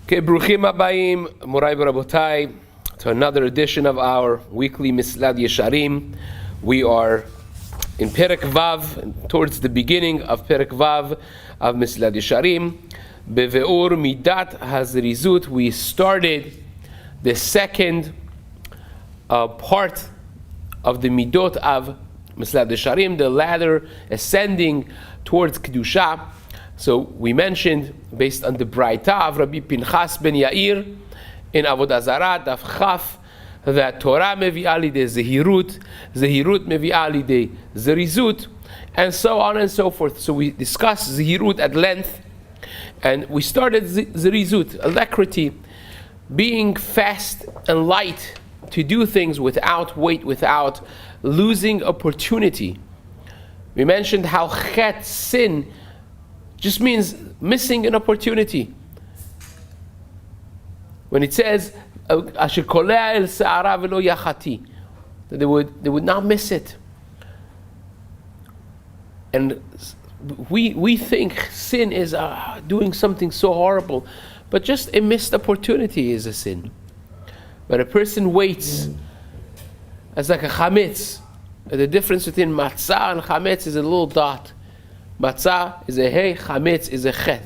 Okay, Bruchim Abayim, Morai Barabotai, to another edition of our weekly Mesillat Yesharim. We are in Perek Vav, towards the beginning of Perek Vav of Mesillat Yesharim. Beveur Midat Hazrizut, we started the second part of the Midot of Mesillat Yesharim, the ladder ascending towards Kedusha. So we mentioned, based on the Braita of Rabbi Pinchas ben Yair in Avodah Zarah, Daf Chaf, that Torah mevi'ah lidei zehirut, zehirut mevi'ah lidei zerizut, and so on and so forth. So we discussed zehirut at length, and we started zerizut, alacrity, being fast and light to do things without weight, without losing opportunity. We mentioned how chet, sin, just means missing an opportunity. When it says that they would not miss it. And we think sin is doing something so horrible, but just a missed opportunity is a sin. When a person waits, it's like a chametz. The difference between matzah and chametz is a little dot. Matzah is a hey, chametz is a chet.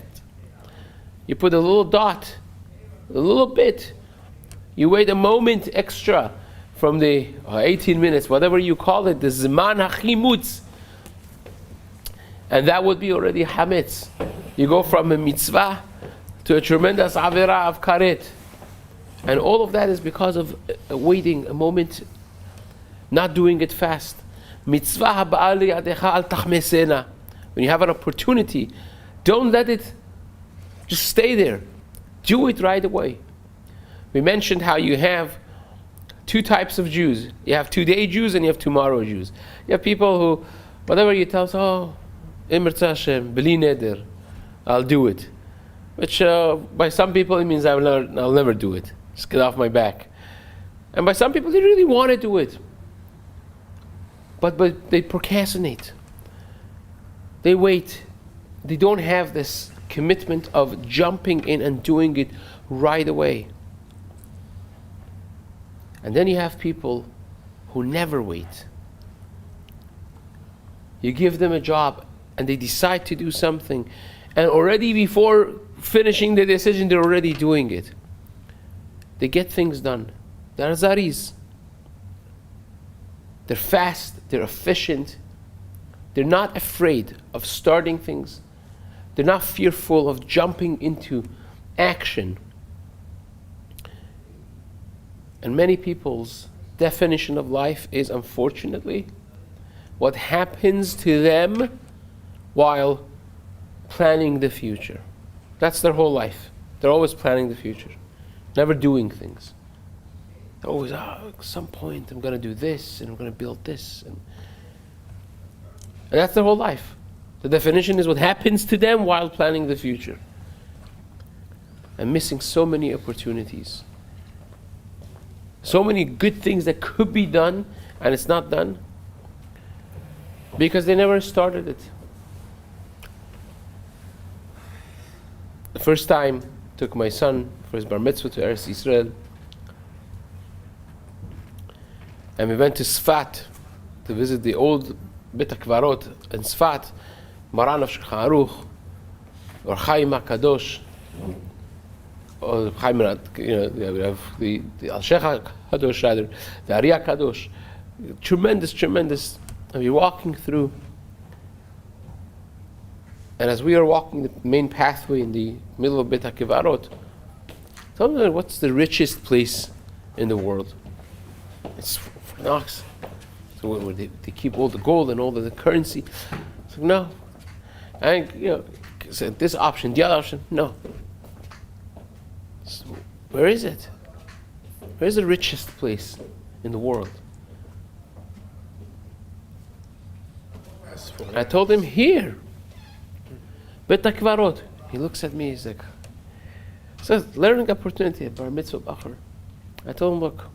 You put a little dot, a little bit. You wait a moment extra from the 18 minutes, whatever you call it, the zman hachimutz, and that would be already chametz. You go from a mitzvah to a tremendous avera of karet, and all of that is because of waiting a moment, not doing it fast. Mitzvah haba'al liyadecha al tachmesena. When you have an opportunity, don't let it just stay there. Do it right away. We mentioned how you have two types of Jews. You have today Jews and you have tomorrow Jews. You have people who, whatever you tell them, Emertza Hashem, Beli Neder, I'll do it. Which by some people it means I'll never do it. Just get off my back. And by some people they really want to do it. But they procrastinate. They wait. They don't have this commitment of jumping in and doing it right away. And then you have people who never wait. You give them a job and they decide to do something, and already before finishing the decision they're already doing it. They get things done. They're zaris. They're fast, they're efficient. They're not afraid of starting things. They're not fearful of jumping into action. And many people's definition of life is, unfortunately, what happens to them while planning the future. That's their whole life. They're always planning the future, never doing things. They're always, at some point I'm going to do this, and I'm going to build this. And that's their whole life. The definition is what happens to them while planning the future. And missing so many opportunities. So many good things that could be done, and it's not done. Because they never started it. The first time I took my son for his bar mitzvah to Eretz Yisrael. And we went to Sfat to visit the old Beit HaKvarot in Sfat, Maran of Shulchan Aruch, or Chaim HaKadosh, or Chaim, we have the Al-Sheikh HaKadosh rather, the Ari HaKadosh, tremendous, and we're walking through, and as we are walking the main pathway in the middle of Beit HaKvarot, tell me what's the richest place in the world? It's Fort Knox. So where they keep all the gold and all the currency. So no. And so this option, the other option, no. So where is it? Where's the richest place in the world? I told him here. Beit HaKvarot. He looks at me, he's like, so learning opportunity, bar mitzvah bachar. I told him, look,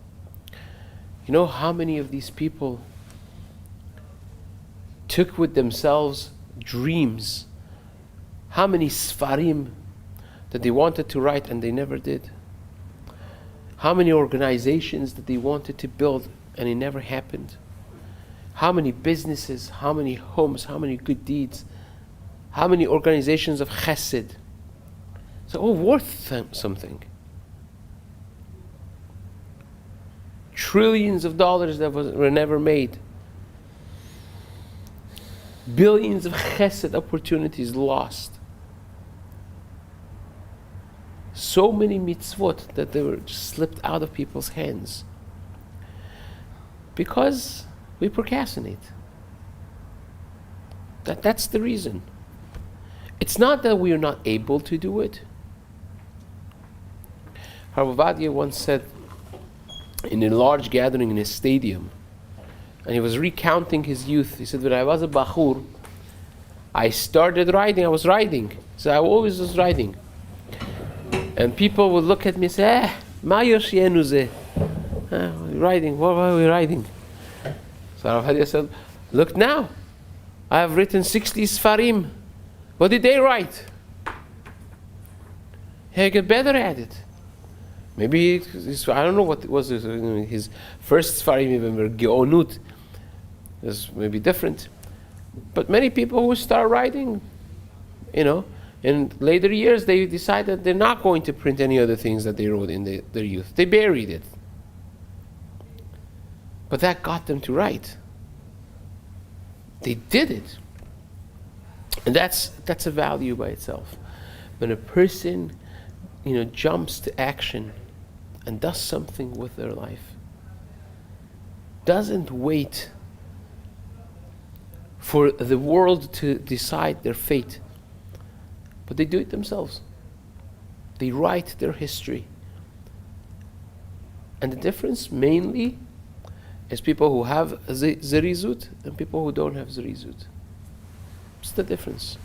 you know how many of these people took with themselves dreams? How many sfarim that they wanted to write and they never did? How many organizations that they wanted to build and it never happened? How many businesses, how many homes, how many good deeds, how many organizations of chesed? So all worth something. Trillions of dollars that were never made. Billions of chesed opportunities lost. So many mitzvot that they were just slipped out of people's hands. Because we procrastinate. That's the reason. It's not that we are not able to do it. Harav Ovadia once said in a large gathering in a stadium, and he was recounting his youth. He said, when I was a bachur, I started riding. I was riding. So I always was riding. And people would look at me and say, ma yoshienu zeh? Riding, what are we riding? So Harav Ovadia said, look now, I have written 60 Sfarim. What did they write? Hey, get better at it. Maybe, I don't know what it was, his first Sfarim even were Geonut. It was maybe different. But many people who start writing, in later years they decided they're not going to print any other things that they wrote in their youth. They buried it. But that got them to write. They did it. And that's a value by itself. When a person, jumps to action and does something with their life, doesn't wait for the world to decide their fate, but they do it themselves. They write their history. And the difference mainly is people who have zerizut and people who don't have zerizut. What's the difference?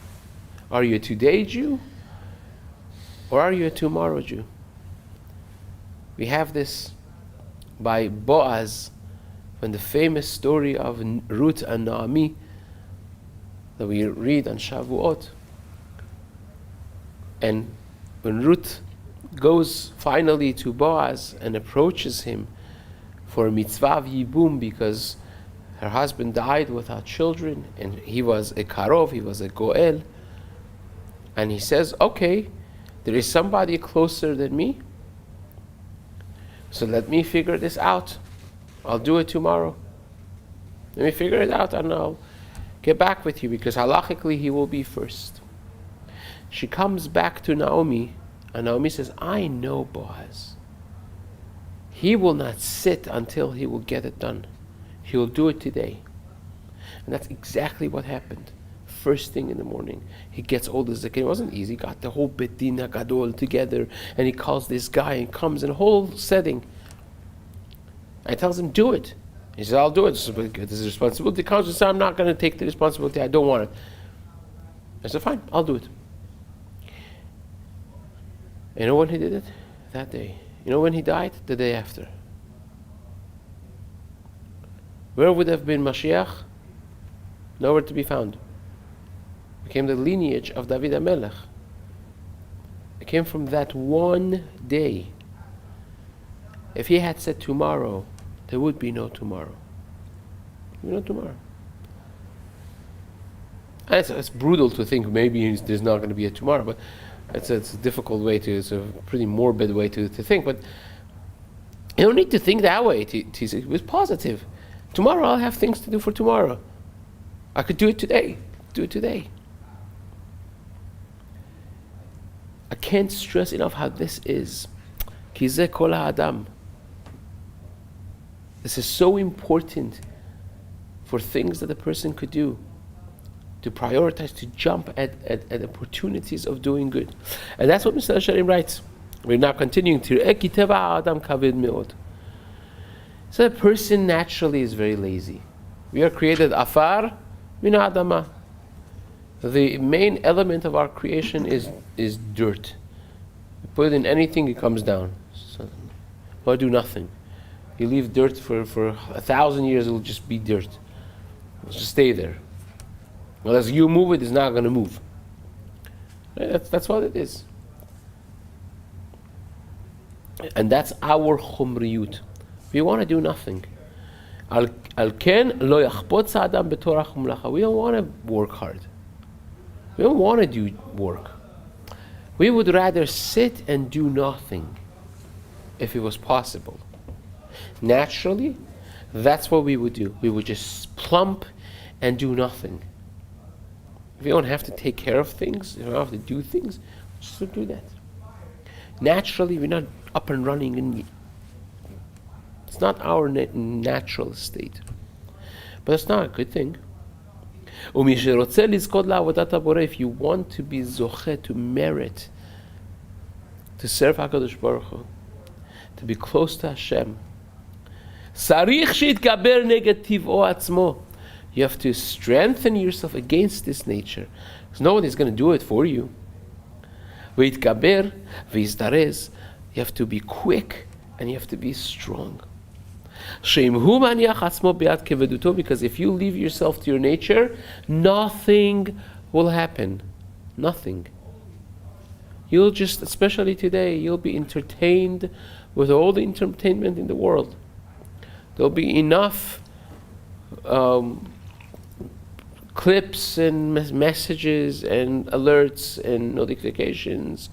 Are you a today Jew or are you a tomorrow Jew? We have this by Boaz, when the famous story of Ruth and Naomi that we read on Shavuot. And when Ruth goes finally to Boaz and approaches him for a mitzvah yibum because her husband died without children, and he was a karov, he was a goel. And he says, okay, there is somebody closer than me, so let me figure this out. I'll do it tomorrow. Let me figure it out and I'll get back with you, because halachically he will be first. She comes back to Naomi, and Naomi says, I know Boaz. He will not sit until he will get it done. He will do it today. And that's exactly what happened. First thing in the morning, he gets all the zaken. It wasn't easy. He got the whole Betina Gadol together, and he calls this guy and comes in a whole setting. I tells him, do it. He says, I'll do it. This is responsibility. Comes and says, I'm not going to take the responsibility. I don't want it. I said, fine, I'll do it. You know when he did it? That day. You know when he died? The day after. Where would have been Mashiach? Nowhere to be found. Became the lineage of David HaMelech. It came from that one day. If he had said tomorrow, there would be no tomorrow. There would be no tomorrow. And it's brutal to think maybe there's not going to be a tomorrow, but it's a difficult way to, it's a pretty morbid way to think. But you don't need to think that way. It was positive. Tomorrow I'll have things to do for tomorrow. I could do it today. Do it today. I can't stress enough how this is. Ki zeh kol ha'adam. This is so important for things that a person could do, to prioritize, to jump at opportunities of doing good. And that's what Mesillat Yesharim writes. We're now continuing to ki teva adam kaved me'od. So a person naturally is very lazy. We are created afar min adama. The main element of our creation is dirt. You put it in anything, it comes down. So, or do nothing. You leave dirt for 1,000 years, it will just be dirt. It'll just stay there. Unless you move it, it's not going to move. Right? That's what it is. And that's our chumriyut. We want to do nothing. We don't want to work hard. We don't want to do work. We would rather sit and do nothing if it was possible. Naturally, that's what we would do. We would just plump and do nothing. If you don't have to take care of things, you don't have to do things, just don't do that. Naturally, we're not up and running, and it's not our natural state. But it's not a good thing. If you want to be zoche, to merit, to serve HaKadosh Baruch Hu, to be close to Hashem, you have to strengthen yourself against this nature, because nobody's going to do it for you. You have to be quick and you have to be strong. Because if you leave yourself to your nature, nothing will happen. Nothing. You'll just, especially today, you'll be entertained with all the entertainment in the world. There'll be enough clips and messages and alerts and notifications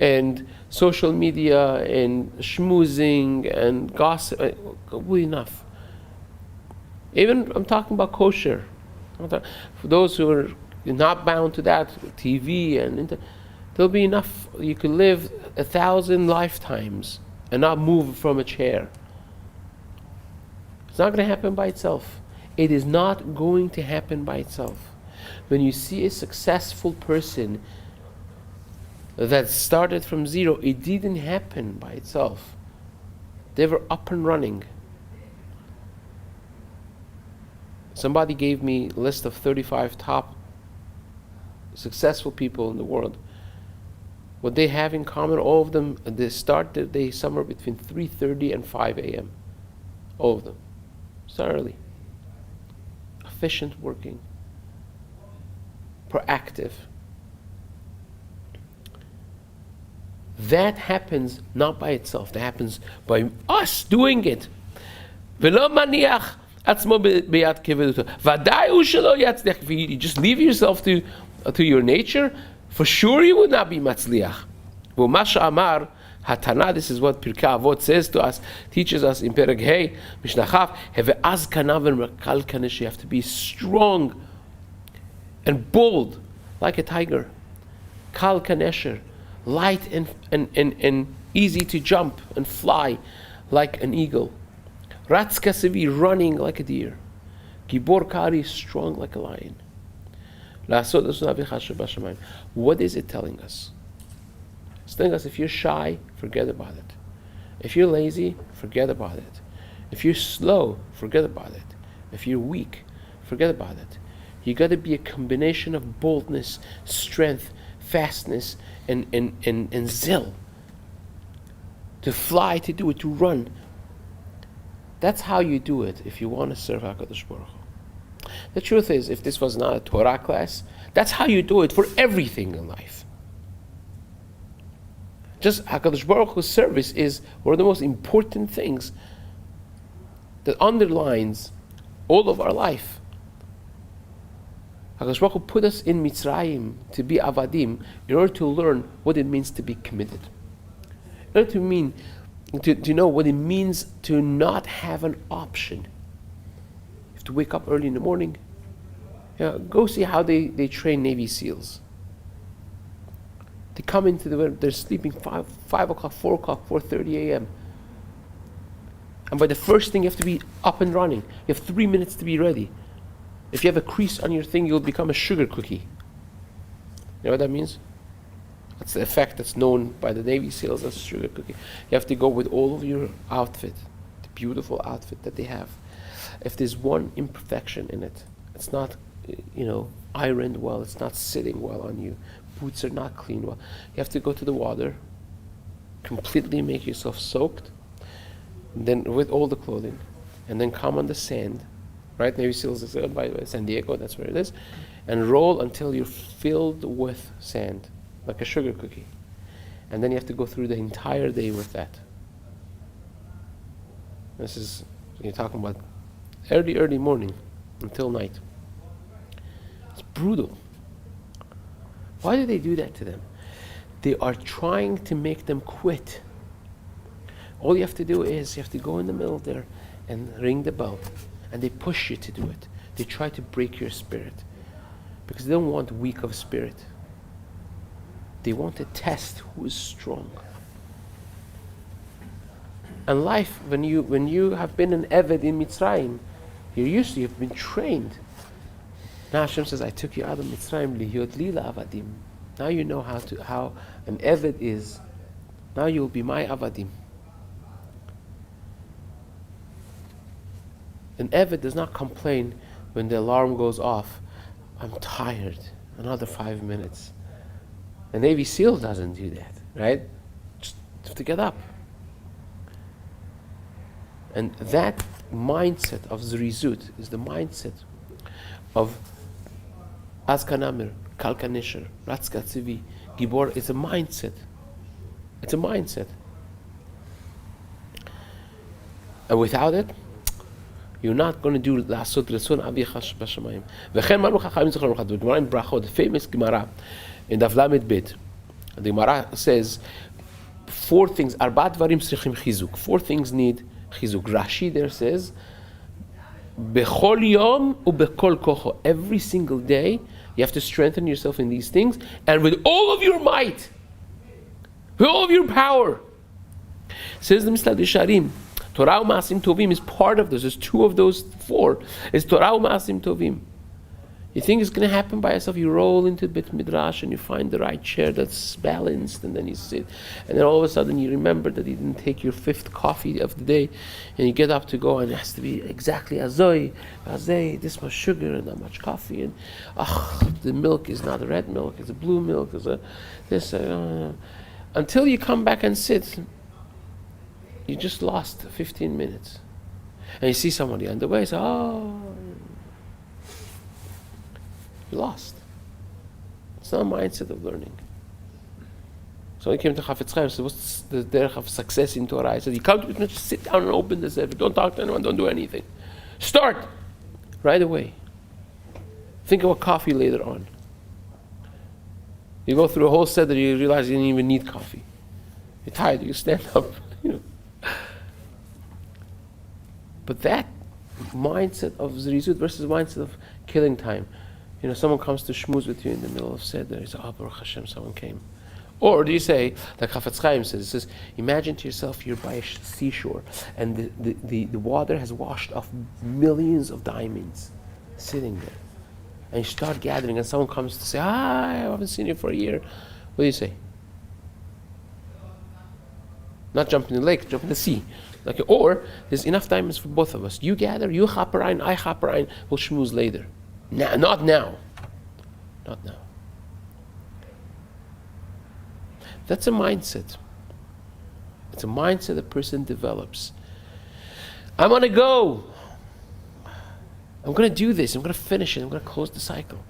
and social media and schmoozing and gossip. Will be enough. Even I'm talking about kosher. For those who are not bound to that, TV and there'll be enough. You can live 1,000 lifetimes and not move from a chair. It's not going to happen by itself. It is not going to happen by itself. When you see a successful person that started from zero, it didn't happen by itself. They were up and running. Somebody gave me a list of 35 top successful people in the world. What they have in common, all of them, they start their day somewhere between 3:30 and 5 a.m. All of them. Start early. Efficient working. Proactive. That happens not by itself. That happens by us doing it. If you just leave yourself to your nature, for sure you would not be matzliach. This is what Pirkei Avot says to us, teaches us in Perek Hey, Mishnah Chaf, you have to be strong and bold like a tiger. Kal kanesher, light and easy to jump and fly like an eagle. Ratz kasevi, running like a deer. Gibor kari, strong like a lion. What is it telling us? It's telling us if you're shy, forget about it. If you're lazy, forget about it. If you're slow, forget about it. If you're weak, forget about it. You got to be a combination of boldness, strength, fastness, and zeal. To fly, to do it, to run. That's how you do it if you want to serve HaKadosh Baruch Hu. The truth is, if this was not a Torah class, that's how you do it for everything in life. Just HaKadosh Baruch Hu's service is one of the most important things that underlines all of our life. HaKadosh Baruch Hu put us in Mitzrayim to be avadim in order to learn what it means to be committed. In order to know what it means to not have an option. You have to wake up early in the morning. Go see how they train Navy SEALs. They come into they're sleeping 5 o'clock, 4 o'clock, 4:30 a.m. And by the first thing you have to be up and running. You have 3 minutes to be ready. If you have a crease on your thing, you'll become a sugar cookie. You know what that means? That's the effect that's known by the Navy SEALs as a sugar cookie. You have to go with all of your outfit, the beautiful outfit that they have. If there's one imperfection in it, it's not, ironed well, it's not sitting well on you, boots are not clean well, you have to go to the water, completely make yourself soaked, then with all the clothing, and then come on the sand, right? Navy SEALs is by San Diego, that's where it is, and roll until you're filled with sand, like a sugar cookie. And then you have to go through the entire day with that. This is, you're talking about early morning until night. It's brutal. Why do they do that to them? They are trying to make them quit. All you have to do is, you have to go in the middle there and ring the bell. And they push you to do it. They try to break your spirit. Because they don't want weak of spirit. They want to test who is strong. And life, when you have been an Eved in Mitzrayim, you've been trained. Now Hashem says, I took you out of Mitzrayim, lihiyot li la'avadim. Now you know how an Eved is. Now you will be my Avadim. An Eved does not complain when the alarm goes off. I'm tired. Another 5 minutes. A Navy SEAL doesn't do that, right? Just have to get up. And that mindset of Zrizut is the mindset of Azkanamir, Kalkanisher, Ratzka Tzivi, Gibor. It's a mindset. It's a mindset. And without it, you're not going to do Lasot Retzon Avicha B'Shamayim. V'chen Maru Chachamim Zichron Chad. The Gemara in Brachot, the famous Gemara in Daf Lamed Bet. The Gemara says 4 things. Arbat Varim Tzrichim Chizuk. 4 things need Chizuk. Rashi there says, Bechol Yom uBechol Kocho. Every single day, you have to strengthen yourself in these things, and with all of your might, with all of your power. Says the Mesillat Yesharim, Torah u'Ma'asim Tovim is part of this. There's 2 of those 4. It's Torah u'Ma'asim Tovim. You think it's going to happen by yourself. You roll into Beit Midrash and you find the right chair that's balanced, and then you sit. And then all of a sudden you remember that you didn't take your 5th coffee of the day, and you get up to go, and it has to be exactly azoi, this much sugar and that much coffee, and the milk is not a red milk, it's a blue milk, until you come back and sit, you just lost 15 minutes. And you see somebody on the way, say, you lost. It's not a mindset of learning. So he came to Chafetz Chaim and said, what's the derech of success in Torah? He said, you come to it, just sit down and open the Sefer. Don't talk to anyone, don't do anything. Start right away. Think about coffee later on. You go through a whole set that you realize you didn't even need coffee. You're tired, you stand up. But that mindset of Zrizut versus mindset of killing time. Someone comes to schmooze with you in the middle of Seder. You say, Baruch Hashem, someone came. Or do you say, like Chafetz Chaim says, it says, imagine to yourself you're by a seashore, and the water has washed off millions of diamonds sitting there. And you start gathering, and someone comes to say, I haven't seen you for a year. What do you say? Not jump in the lake, jump in the sea. Or there's enough diamonds for both of us. You gather, you chaperein, I chaperein, we'll schmooze later. Not now. Not now. That's a mindset. It's a mindset a person develops. I'm going to go. I'm going to do this. I'm going to finish it. I'm going to close the cycle.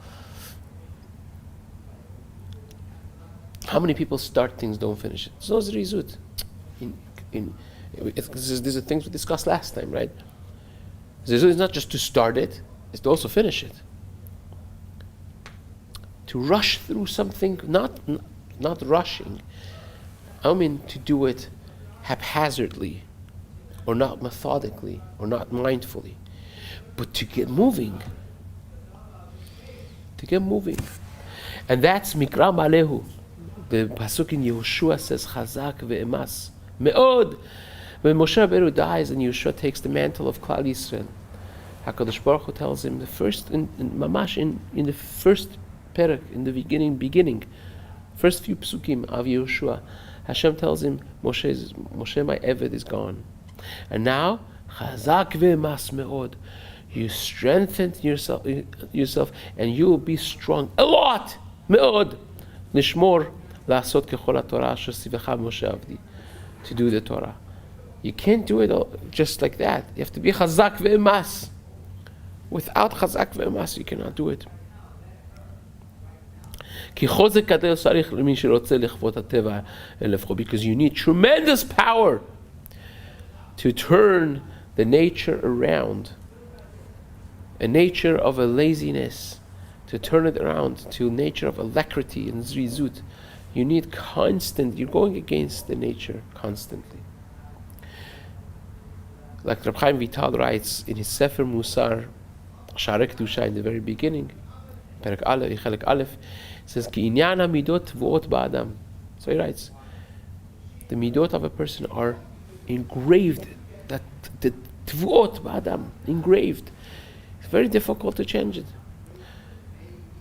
How many people start things, don't finish it? It's no zrizut. These are things we discussed last time, right? Zrizut is not just to start it, it's to also finish it. To rush through something, not rushing. I don't mean to do it haphazardly, or not methodically, or not mindfully, but to get moving. To get moving. And that's Mikra Malehu. The Pasuk in Yehoshua says, Chazak ve'emas. Me'od. When Moshe Rabbeinu dies and Yehoshua takes the mantle of Klal Yisrael, HaKadosh Baruch Hu tells him, the first, in the first perek, in the beginning, first few psukim of Yehoshua, Hashem tells him, Moshe, my Eved, is gone. And now, Chazak ve'emas me'od. You strengthen yourself, and you will be strong a lot. Me'od. Nishmor la'asot kechol haTorah asher sivecha Moshe avdi. To do the Torah. You can't do it all just like that. You have to be chazak ve'emas. Without chazak ve'emas, you cannot do it. Because you need tremendous power to turn the nature around, a nature of a laziness, to turn it around to a nature of alacrity and zrizut. You need you're going against the nature constantly. Like Reb Chaim Vital writes in his Sefer Musar, Sha'arei Kedusha, in the very beginning, Perek Aleph, Chelek Aleph, says, Ki inyan midot tvuot ba'adam. So he writes, the midot of a person are engraved, that the tvuot ba'adam, engraved. It's very difficult to change it.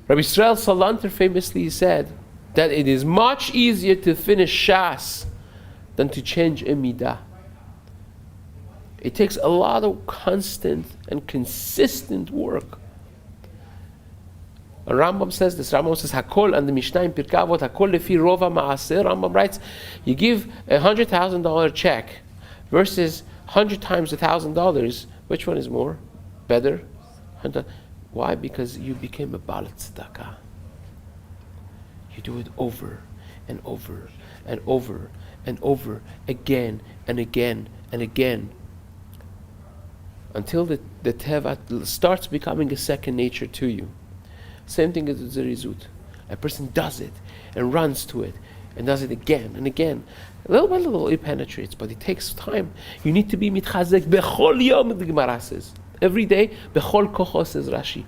Rabbi Yisrael Salanter famously said that it is much easier to finish Shas than to change a midah. It takes a lot of constant and consistent work. And Rambam says this. Rambam says, Hakol, and the Mishnah in Pirkei Avot, Hakol lefi rova ma'aser. Rambam writes, you give $100,000 check versus 100 times $1,000. Which one is more? Better? Why? Because you became a Baal Tzedakah. You do it over and over and over and over again and again and again, until the teva starts becoming a second nature to you. Same thing as the zrizut. A person does it and runs to it and does it again and again. Little by little it penetrates, but it takes time. You need to be mitchazek bechol yom, the Gemara says. Every day, bechol kocho, says Rashi.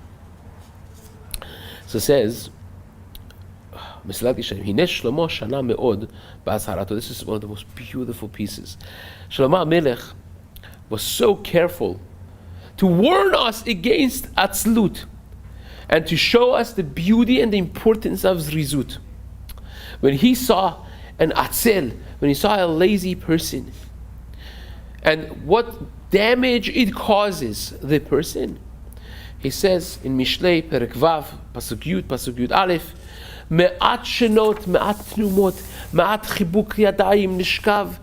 So it says, Mesillat Yesharim, Hine Shlomo shana me'od ba'azharato. This is one of the most beautiful pieces. Shlomo HaMelech was so careful to warn us against atzlut and to show us the beauty and the importance of zrizut. When he saw an atzel, when he saw a lazy person, and what damage it causes the person, he says in Mishlei Perek Vav, Pasuk Yud Aleph, Me'at shenot, me'at tnumot, me'at chibuk yadayim nishkav,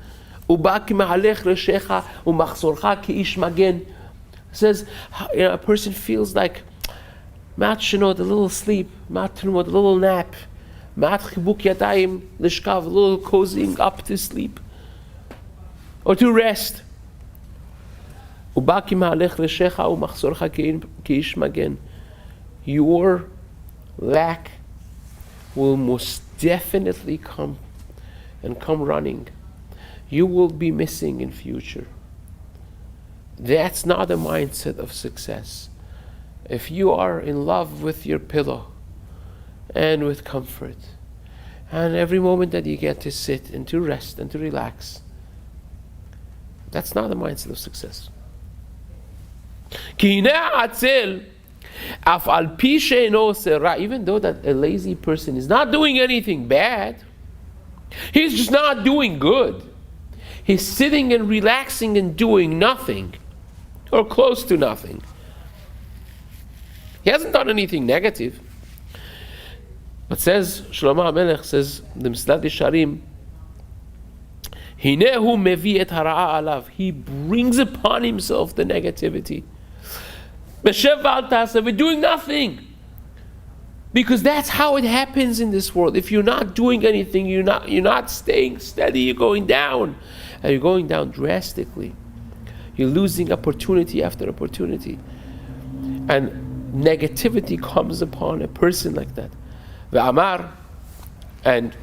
uba ki ma'alech reshecha, umachzorcha ki ish magen. Says, a person feels like me'at shenot, a little sleep, me'at tnumot, a little nap, me'at chibuk yadayim nishkav, a little cozying up to sleep or to rest. Uba ki ma'alech reshecha, umachzorcha ki ish magen. Your lack will most definitely come running. You will be missing in future. That's not a mindset of success. If you are in love with your pillow and with comfort, and every moment that you get to sit and to rest and to relax, that's not a mindset of success. Ki hinei ha'atzel, even though that a lazy person is not doing anything bad, he's just not doing good. He's sitting and relaxing and doing nothing, or close to nothing. He hasn't done anything negative. But says Shlomo HaMelech, says the Mesillat Yesharim, Hinehu mevi et hara'a alav. He brings upon himself the negativity. We're doing nothing. Because that's how it happens in this world. If you're not doing anything, you're not staying steady, you're going down. And you're going down drastically. You're losing opportunity after opportunity. And negativity comes upon a person like that. Ve'amar, and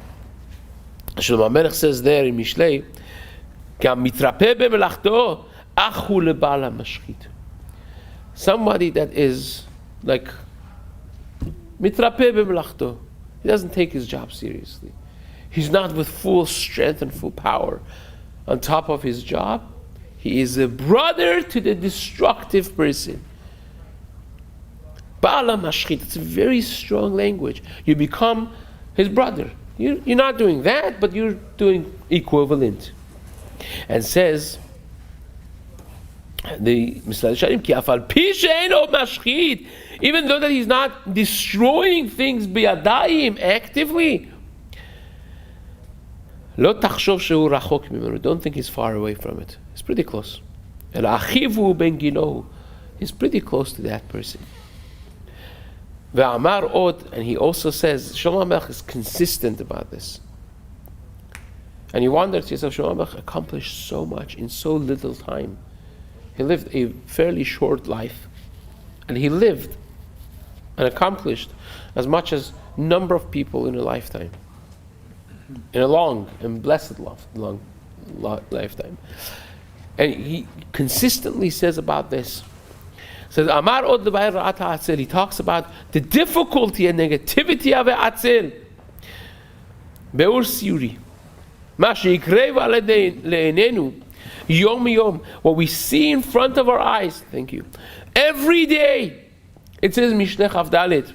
Shlomo HaMelech says there in Mishlei, Kam mitrapeh bemelachto, achu leba'al ha'mashchit. Somebody that is like mitrapeh b'melachto, he doesn't take his job seriously. He's not with full strength and full power on top of his job. He is a brother to the destructive person. Ba'al ha'mashchit, it's a very strong language. You become his brother. You're not doing that, but you're doing equivalent. And says the Mesillat Yesharim, ki afal pi she'eino mashchit, even though that he's not destroying things biyadayim actively, lo tachshov shehu rachok mimenu. Don't think he's far away from it. He's pretty close. El achivu ben ginohu. He's pretty close to that person. Ve'amar od, and he also says, Shlomo HaMelech is consistent about this. And you wonder to yourself, Shlomo Melech accomplished so much in so little time. He lived a fairly short life, and he lived and accomplished as much as number of people in a lifetime, in a long and blessed lifetime. And he consistently says about this. Says Amar od lebayir ra'at ha'atzel. He talks about the difficulty and negativity of ha'atzel. Beur siyuri. Ma she'ikrev alei le'enenu yom yom. What we see in front of our eyes. Thank you. Every day. It says Mishneh Chavdalet.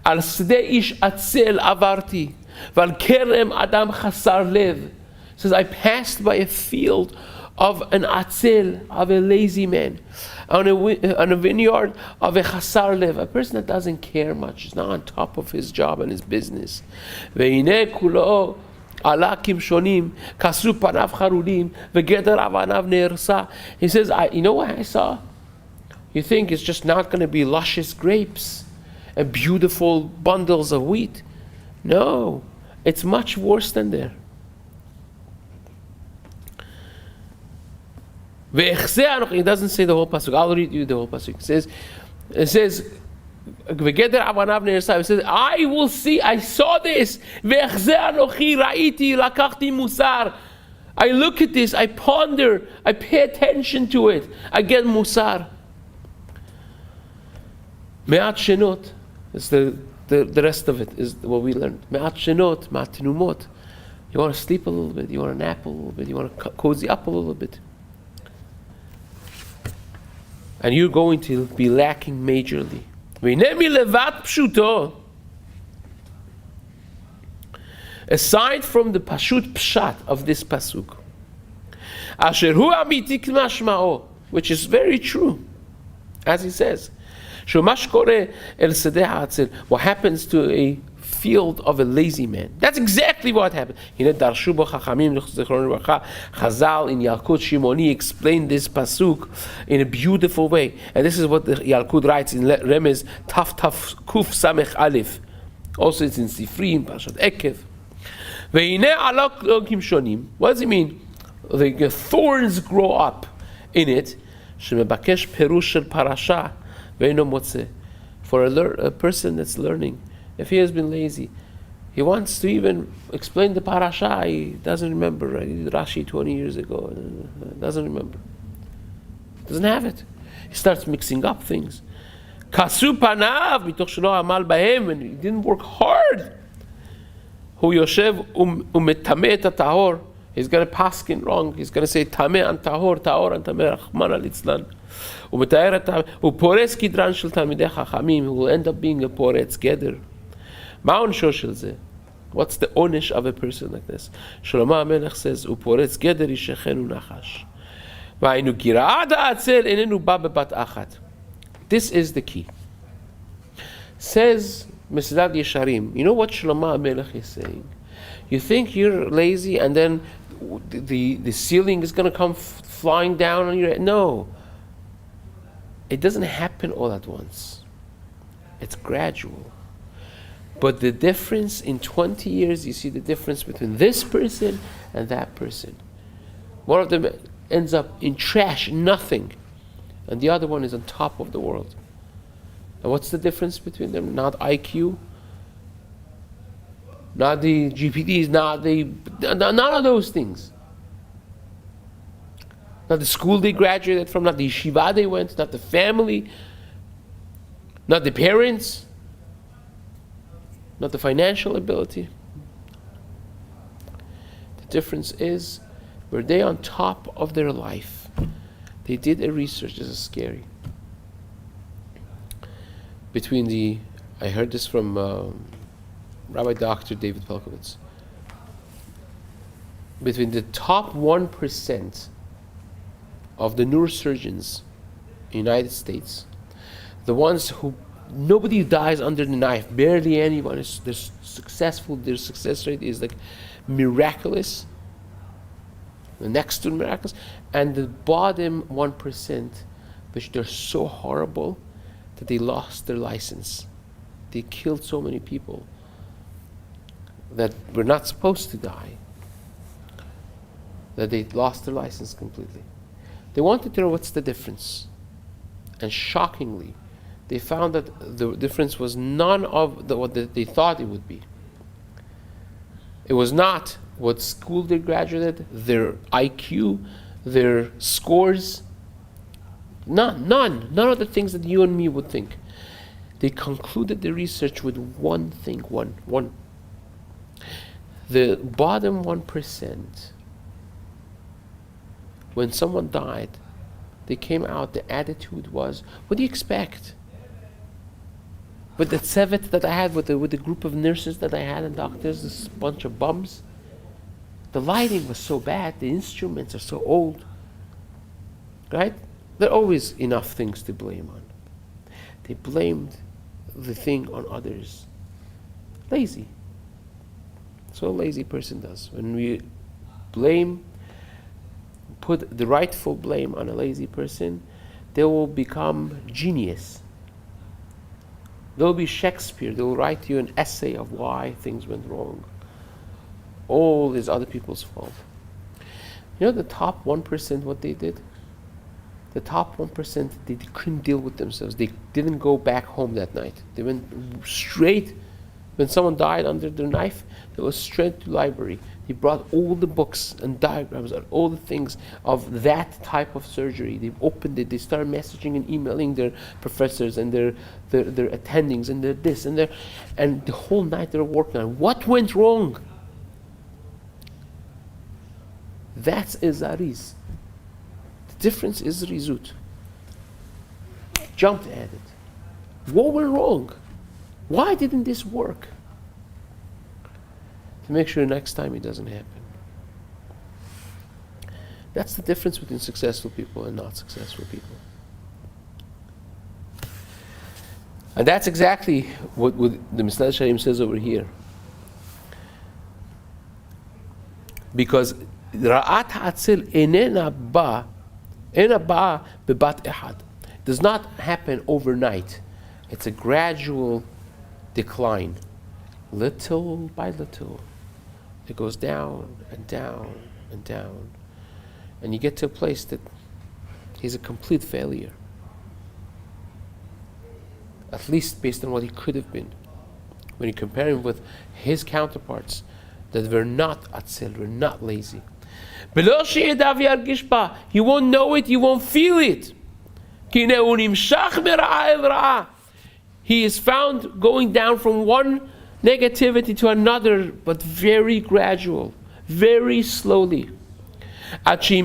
Al sde ish atzel avarti. Val kerem adam chasar lev. It says I passed by a field of an atzel, of a lazy man, on a vineyard of a chasar lev, a person that doesn't care much, is not on top of his job and his business. Ve'ineh kulo ala kimshonim, kasru panav charudim, ve'geder avanav ne'ersa. He says, you know what I saw? You think it's just not going to be luscious grapes and beautiful bundles of wheat. No, it's much worse than there. It doesn't say the whole pasuk. I'll read you the whole pasuk. It says, I will see, I saw this. I look at this, I ponder, I pay attention to it. I get musar. Me'at shenot. It's the rest of it is what we learned. Me'at shenot, me'at tenumot. You want to sleep a little bit, you want to nap a little bit, you want to cozy up a little bit. And you're going to be lacking majorly. Aside from the pashut pshat of this pasuk, which is very true, as he says, what happens to a field of a lazy man. That's exactly what happened. Chazal in Yalkut Shimoni explained this pasuk in a beautiful way. And this is what the Yalkut writes in Remez Taf Kuf Samech Aleph. Also it's in Sifri, in Pashat Ekev. What does it mean? The thorns grow up in it. For a person that's learning, if he has been lazy, he wants to even explain the parasha, he doesn't remember, right? He did Rashi 20 years ago, doesn't remember. Doesn't have it. He starts mixing up things. Kasu panav mitoch shelo amal bahem, and he didn't work hard. Hu yoshev umetame et tahor. He's going to paskin wrong. He's going to say tameh and tahor, tahor and tameh, Rahman al-Itzlan. Upores kidran shel talmidei chachamim, who will end up being a poretz geder. What's the onish of a person like this? Shlomo HaMelech says, "Uporetz geder yishechenu nachash." This is the key. Says Mesillat Yesharim. You know what Shlomo HaMelech is saying? You think you're lazy, and then the ceiling is going to come flying down on your head? No. It doesn't happen all at once. It's gradual. But the difference in 20 years, you see the difference between this person and that person. One of them ends up in trash, nothing, and the other one is on top of the world. And what's the difference between them? Not IQ, not the GPDs, none of those things. Not the school they graduated from, not the yeshiva they went, not the family, not the parents, not the financial ability. The difference is, were they on top of their life? They did a research, this is scary. I heard this from Rabbi Dr. David Pelkovitz. Between the top 1% of the neurosurgeons in the United States, the ones who nobody dies under the knife, barely anyone is successful, their success rate is like miraculous, the next to miraculous, and the bottom 1%, which they're so horrible that they lost their license. They killed so many people that were not supposed to die. that they lost their license completely. They wanted to know what's the difference. And shockingly, they found that the difference was none of what they thought it would be. It was not what school they graduated, their IQ, their scores. None of the things that you and me would think. They concluded the research with one thing, one. The bottom 1%, when someone died, they came out, the attitude was, what do you expect? With the tzevet that I had, with the group of nurses that I had and doctors, this bunch of bums, the lighting was so bad, the instruments are so old, right? There are always enough things to blame on. They blamed the thing on others. Lazy. That's what a lazy person does. When we put the rightful blame on a lazy person, they will become genius. They'll be Shakespeare. They'll write you an essay of why things went wrong. All is other people's fault. You know the top 1%, what they did? The top 1%, they couldn't deal with themselves. They didn't go back home that night. They went straight, when someone died under their knife, they went straight to the library. They brought all the books and diagrams and all the things of that type of surgery. They opened it, they started messaging and emailing their professors and their attendings and their this and their, and the whole night they were working on what went wrong. That's Izariz. The difference is Rizut. Jumped at it. What went wrong? Why didn't this work? To make sure next time it doesn't happen. That's the difference between successful people and not successful people. And that's exactly what the Mesillat Yesharim says over here. Because Ra'at Ha'atzil enena ba bebat ehad. It does not happen overnight. It's a gradual decline. Little by little. It goes down and down and down. And you get to a place that he's a complete failure. At least based on what he could have been. When you compare him with his counterparts that were not atzil, were not lazy. You won't know it, you won't feel it. He is found going down from one negativity to another, but very gradual, very slowly. Until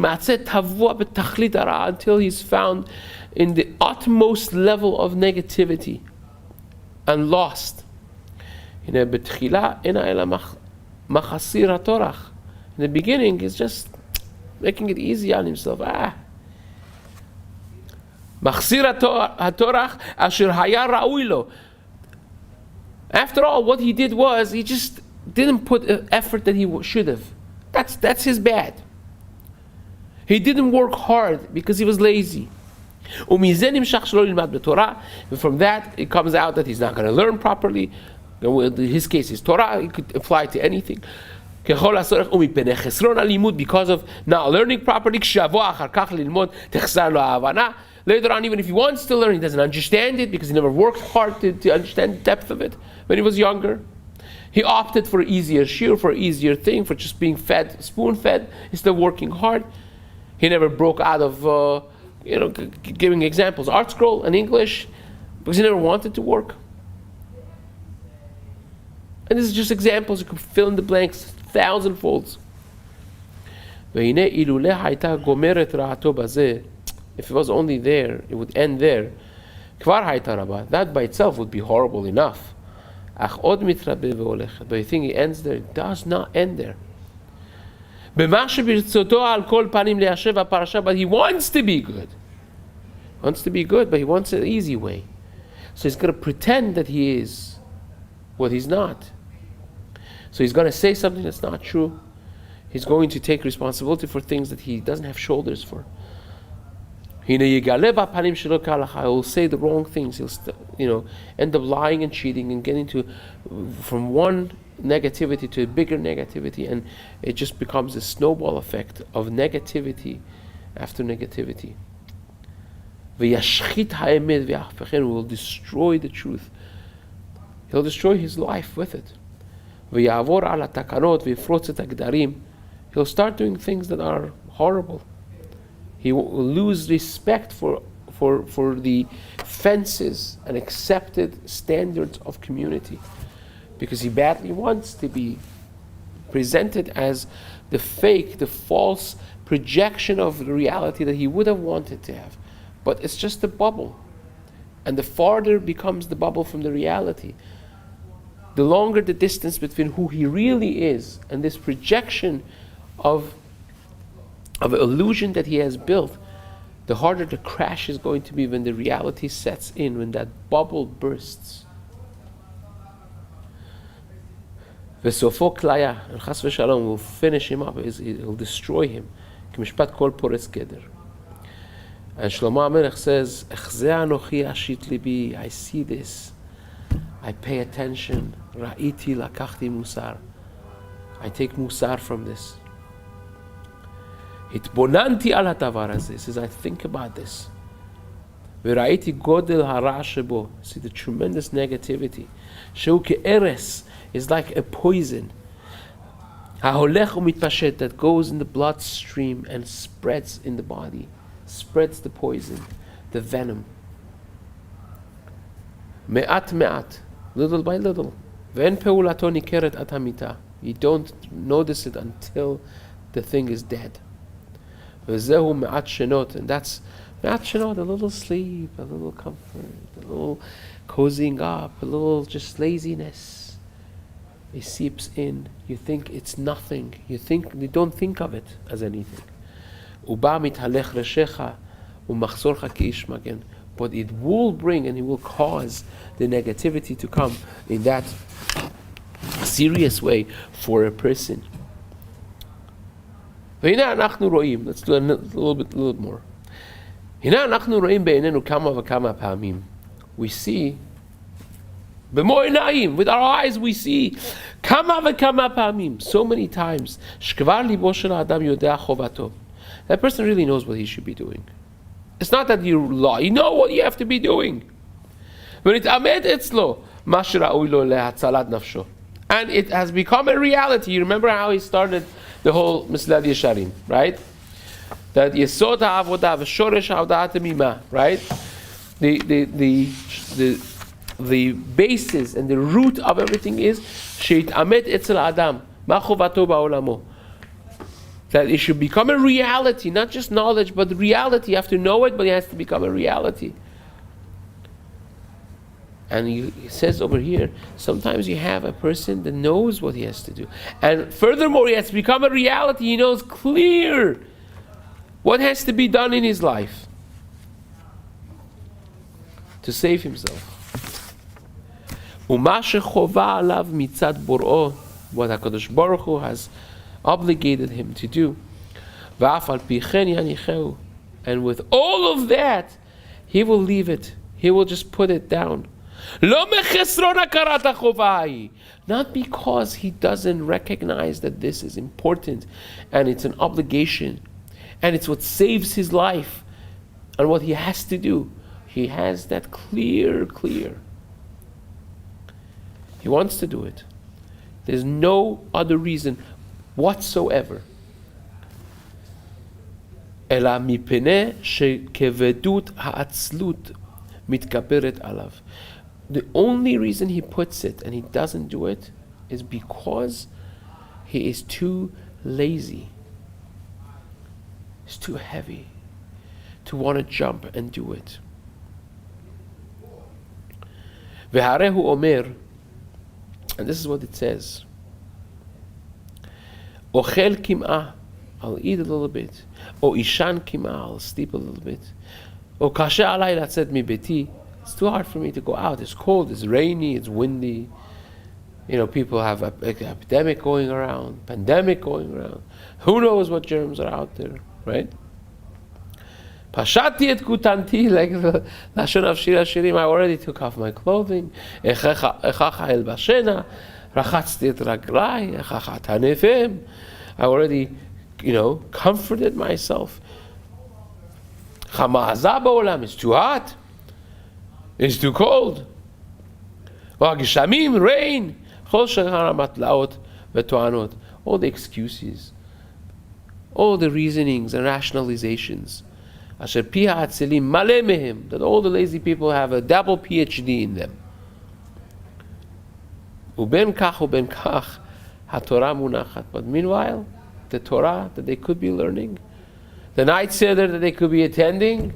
he's found in the utmost level of negativity and lost. In the beginning, he's just making it easy on himself. After all, what he did was, he just didn't put the effort that he should have. That's his bad. He didn't work hard because he was lazy. And from that, it comes out that he's not going to learn properly. In his case, his Torah, it could apply to anything. Because of not learning properly. Later on, even if he wants to learn, he doesn't understand it because he never worked hard to understand the depth of it when he was younger. He opted for easier shiur, for easier thing, for just being fed, spoon-fed, instead of working hard. He never broke out of, giving examples, Art Scroll and English, because he never wanted to work. And this is just examples, you can fill in the blanks, thousandfolds. If it was only there, it would end there. That by itself would be horrible enough. But you think it ends there? It does not end there. But he wants to be good. But he wants an easy way. So he's going to pretend that he is what he's not. So he's going to say something that's not true. He's going to take responsibility for things that he doesn't have shoulders for. He will say the wrong things. He'll end up lying and cheating and getting from one negativity to a bigger negativity, and it just becomes a snowball effect of negativity after negativity. V'yashchit ha'emet v'yachpechenu, will destroy the truth. He'll destroy his life with it. V'yavor ala takanot v'yifrotz et hagdarim, he'll start doing things that are horrible. He will lose respect for the fences and accepted standards of community, because he badly wants to be presented as the fake, the false projection of the reality that he would have wanted to have. But it's just a bubble. And the farther becomes the bubble from the reality, the longer the distance between who he really is and this projection of illusion that he has built, the harder the crash is going to be when the reality sets in, when that bubble bursts. V'sofo klaya, and chas v'shalom will finish him up, he'll destroy him. K'mishpat kol pores keder. And Shlomo HaMelech says, Echzeh anochi ashit libi, I see this, I pay attention, ra'iti lakachti musar, I take musar from this. Hitbonanti al hadavar hazeh, says, I think about this. V'ra'iti godel hara shebo, see the tremendous negativity. Shehu ke'eres, is like a poison. Ha'holech u'mitpashet, that goes in the bloodstream and spreads in the body, spreads the poison, the venom. Me'at me'at, little by little. Ve'en pe'ulato nikeret at hamita, you don't notice it until the thing is dead. Ve'zehu me'at shenot, and that's me'at shenot, a little sleep, a little comfort, a little cozying up, a little just laziness. It seeps in. You think it's nothing. You don't think of it as anything. Uba mithalech reshecha umachzorcha keish magen. But it will bring and it will cause the negativity to come in that serious way for a person. V'hina anachnu ro'im. Let's do a little bit more. Hina anachnu ro'im be'einenu kama v'kama pa'amim. We see, with our eyes we see, kama v'kama pa'amim, so many times, shkvar libo shel ha'adam yodea chovato. That person really knows what he should be doing. It's not that you lie, you know what you have to be doing. When it's amed etzlo, ma shera'ui lo lehatzalat nafsho. And it has become a reality. You remember how he started the whole Mesillat Yesharim, right? That yesod ha'avodah v'shoresh ha'avodah temima, right? The basis and the root of everything is she'itamet etzel adam ma chovato ba'olamo. That it should become a reality, not just knowledge, but reality. You have to know it, but it has to become a reality. And he says over here, sometimes you have a person that knows what he has to do. And furthermore, he has to become a reality. He knows clear what has to be done in his life to save himself. What HaKadosh Baruch Hu has obligated him to do. And with all of that, he will leave it. He will just put it down. Not because he doesn't recognize that this is important and it's an obligation and it's what saves his life and what he has to do. He has that clear. He wants to do it. There's no other reason whatsoever. The only reason he puts it and he doesn't do it is because he is too lazy. It's too heavy to want to jump and do it. V'harehu omer, and this is what it says. Ochel kim'ah, I'll eat a little bit. O ishan kim'ah, I'll sleep a little bit. O kashe alay latzet mi beti, it's too hard for me to go out. It's cold, it's rainy, it's windy. People have an epidemic going around, pandemic going around. Who knows what germs are out there, right? Pashati et kutanti, like the Lashon of Shir HaShirim, I already took off my clothing. Echacha el bashena, Rachatzti et raglai, chachat hanefim. I already, comforted myself. Chama hazah ba'olam, it's too hot. It's too cold. V'hagishamim, rain. Chol shechar matlaot v'toanot. All the excuses, all the reasonings and rationalizations. Asher piha atzelim maleh mehem, that all the lazy people have a double PhD in them. Uben kach haTorah munachat. But meanwhile, the Torah that they could be learning, the night seder that they could be attending,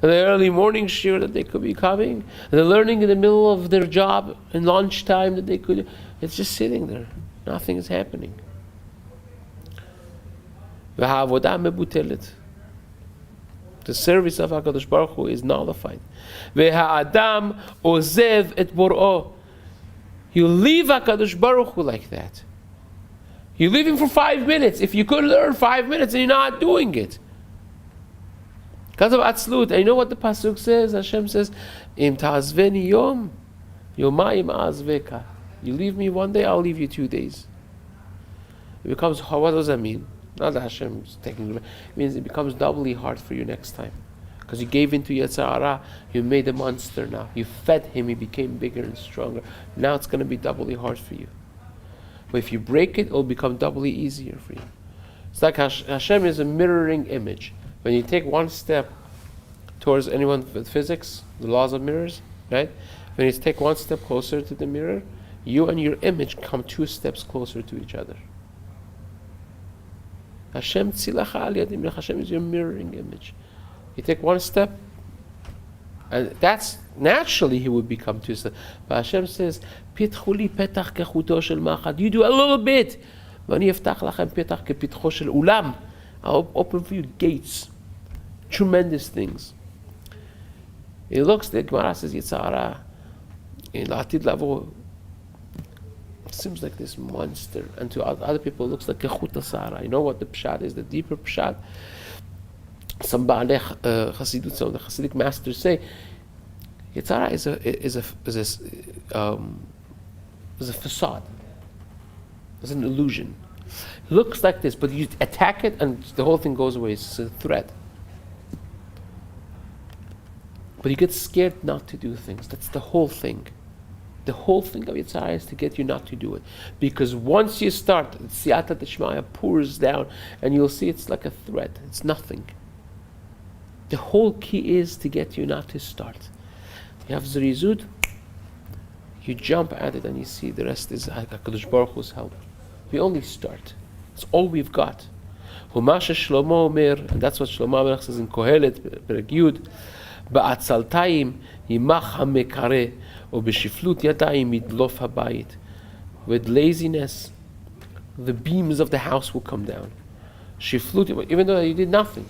the early morning shir that they could be coming, the learning in the middle of their job in lunchtime that they could, it's just sitting there. Nothing is happening. V'ha'avodah mebutelet. The service of HaKadosh Baruch Hu is nullified. V'ha'adam ozev et bor'o. You leave HaKadosh Baruch Hu like that. You leave him for 5 minutes. If you could learn 5 minutes and you're not doing it. Because of Atzlut. And you know what the Pasuk says? Hashem says, Im ta'azveni yom, yomayim a'azveka. You leave me one day, I'll leave you 2 days. It becomes, what does that mean? Not that Hashem is taking it. It means it becomes doubly hard for you next time. Because you gave into Yetzer Hara, you made a monster now. You fed him, he became bigger and stronger. Now it's going to be doubly hard for you. But if you break it, it'll become doubly easier for you. It's like Hashem is a mirroring image. When you take one step towards anyone with physics, the laws of mirrors, right? When you take one step closer to the mirror, you and your image come 2 steps closer to each other. Hashem tzilacha al yadim. Hashem is your mirroring image. You take one step, and that's naturally he would become 2 steps. But Hashem says, "Pitchu li petach kechuto shel machad." You do a little bit. V'ani eftach lachem petach kepitcho shel ulam. I'll open for you gates, tremendous things. It looks, the Gemara says, Yetzer Hara in Atid Lavo seems like this monster, and to other people it looks like a chuta sara. You know what the pshat is, the deeper pshat? Some Baalei Chassidut, some of the Chassidic masters say, Yetzer Hara is a facade. It's an illusion. It looks like this, but you attack it and the whole thing goes away. It's a threat. But you get scared not to do things. That's the whole thing. The whole thing of Yetzer Hara is to get you not to do it. Because once you start, Siyata Deshmaya pours down and you'll see it's like a threat. It's nothing. The whole key is to get you not to start. You have Zerizut, you jump at it and you see the rest is HaKadosh Baruch Hu's help. We only start. It's all we've got. Humasha Shlomo Omer, and that's what Shlomo Melech says in Kohelet, Perek Yud, Ba'atzaltayim yimach ha'mekare, or b'shiflut yadayim yidlof habayit. With laziness, the beams of the house will come down. Shiflut, even though you did nothing.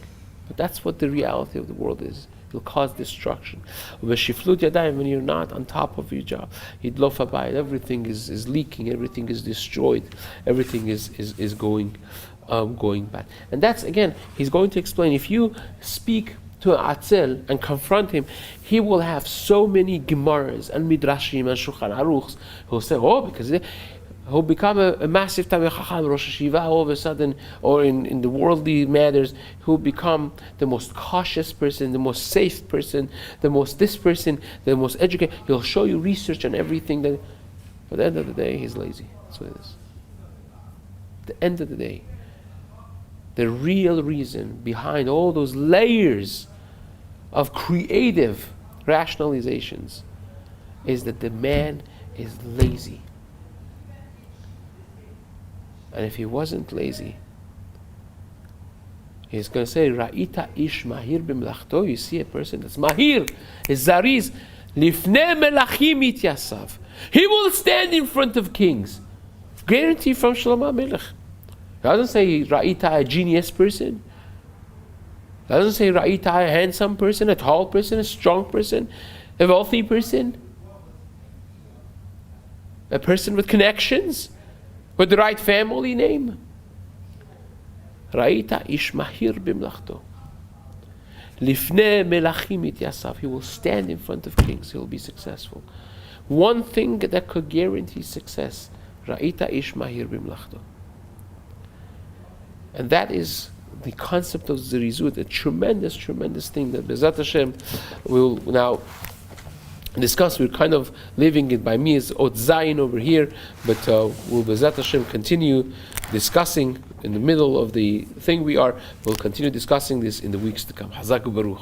But that's what the reality of the world is. It'll cause destruction. B'shiflut yadayim, when you're not on top of your job, yidlof habayit, everything is leaking, everything is destroyed, everything is going bad. And that's, again, he's going to explain, if you speak to Atzel and confront him, he will have so many Gemaras and Midrashim and Shulchan Aruchs. He'll say, because he'll become a massive Tamei Chacham, Rosh Hashiva all of a sudden, or in the worldly matters, he'll become the most cautious person, the most safe person, the most this person, the most educated. He'll show you research on everything. But at the end of the day, he's lazy. That's what it is. At the end of the day, the real reason behind all those layers of creative rationalizations is that the man is lazy. And if he wasn't lazy, he's going to say, Ra'ita ish mahir b'melachto. You see a person that's mahir, is zariz, lifnei melachim ityasav. He will stand in front of kings. Guarantee from Shlomo Melech. It doesn't say Ra'ita, a genius person. It doesn't say Ra'ita, a handsome person, a tall person, a strong person, a wealthy person, a person with connections, with the right family name. Ra'ita ish mahir b'mlachto. Lifnei melachim ityasav. He will stand in front of kings. He will be successful. One thing that could guarantee success Ra'ita ish mahir b'mlachto. And that is the concept of Zirizut, a tremendous, tremendous thing that Bezat Hashem will now discuss. We're kind of living it by me as Ot Zayin over here, but we'll Bezat Hashem continue discussing in the middle of the thing we'll continue discussing this in the weeks to come. Hazak u'baruch.